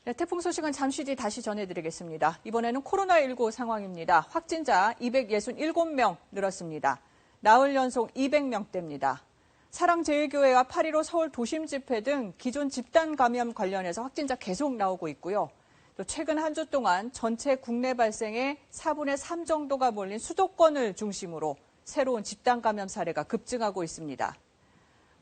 네, 태풍 소식은 잠시 뒤 다시 전해드리겠습니다. 이번에는 코로나19 상황입니다. 확진자 267명 늘었습니다. 나흘 연속 200명대입니다. 사랑제일교회와 8.15 서울 도심 집회 등 기존 집단 감염 관련해서 확진자 계속 나오고 있고요. 또 최근 한 주 동안 전체 국내 발생의 4분의 3 정도가 몰린 수도권을 중심으로 새로운 집단 감염 사례가 급증하고 있습니다.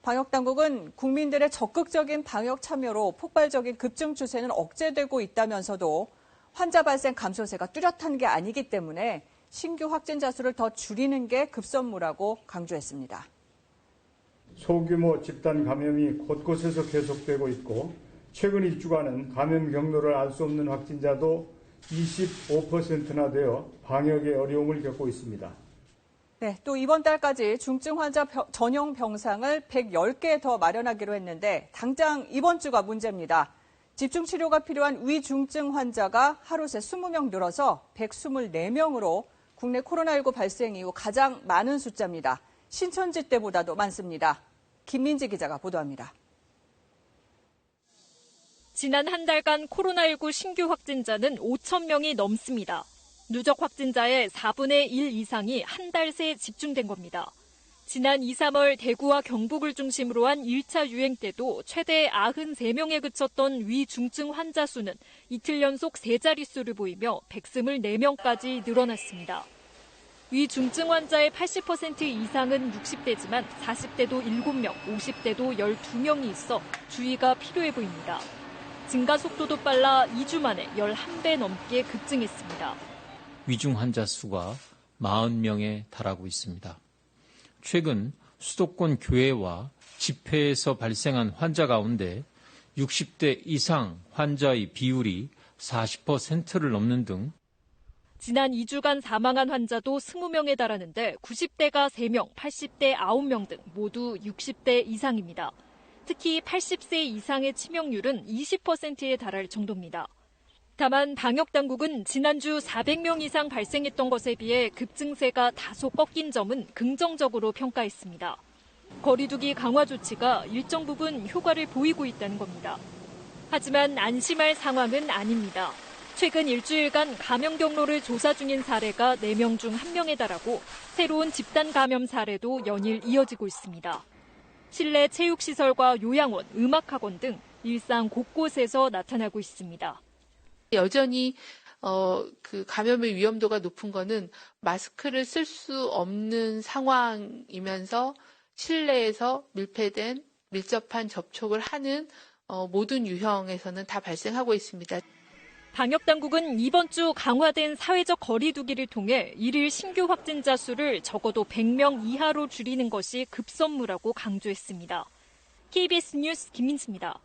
방역당국은 국민들의 적극적인 방역 참여로 폭발적인 급증 추세는 억제되고 있다면서도 환자 발생 감소세가 뚜렷한 게 아니기 때문에 신규 확진자 수를 더 줄이는 게 급선무라고 강조했습니다. 소규모 집단 감염이 곳곳에서 계속되고 있고 최근 일주간은 감염 경로를 알 수 없는 확진자도 25%나 되어 방역에 어려움을 겪고 있습니다. 네, 또 이번 달까지 중증 환자 전용 병상을 110개 더 마련하기로 했는데 당장 이번 주가 문제입니다. 집중 치료가 필요한 위중증 환자가 하루 새 20명 늘어서 124명으로 국내 코로나19 발생 이후 가장 많은 숫자입니다. 신천지 때보다도 많습니다. 김민지 기자가 보도합니다. 지난 한 달간 코로나19 신규 확진자는 5천 명이 넘습니다. 누적 확진자의 4분의 1 이상이 한 달 새 집중된 겁니다. 지난 2, 3월 대구와 경북을 중심으로 한 1차 유행 때도 최대 93명에 그쳤던 위중증 환자 수는 이틀 연속 세 자릿수를 보이며 124명까지 늘어났습니다. 위중증 환자의 80% 이상은 60대지만 40대도 7명, 50대도 12명이 있어 주의가 필요해 보입니다. 증가 속도도 빨라 2주 만에 11배 넘게 급증했습니다. 위중 환자 수가 40명에 달하고 있습니다. 최근 수도권 교회와 집회에서 발생한 환자 가운데 60대 이상 환자의 비율이 40%를 넘는 등 지난 2주간 사망한 환자도 20명에 달하는데 90대가 3명, 80대 9명 등 모두 60대 이상입니다. 특히 80세 이상의 치명률은 20%에 달할 정도입니다. 다만 방역당국은 지난주 400명 이상 발생했던 것에 비해 급증세가 다소 꺾인 점은 긍정적으로 평가했습니다. 거리두기 강화 조치가 일정 부분 효과를 보이고 있다는 겁니다. 하지만 안심할 상황은 아닙니다. 최근 일주일간 감염 경로를 조사 중인 사례가 4명 중 1명에 달하고 새로운 집단 감염 사례도 연일 이어지고 있습니다. 실내 체육시설과 요양원, 음악학원 등 일상 곳곳에서 나타나고 있습니다. 여전히 그 감염의 위험도가 높은 거는 마스크를 쓸 수 없는 상황이면서 실내에서 밀접한 접촉을 하는 모든 유형에서는 다 발생하고 있습니다. 방역당국은 이번 주 강화된 사회적 거리두기를 통해 일일 신규 확진자 수를 적어도 100명 이하로 줄이는 것이 급선무라고 강조했습니다. KBS 뉴스 김민지입니다.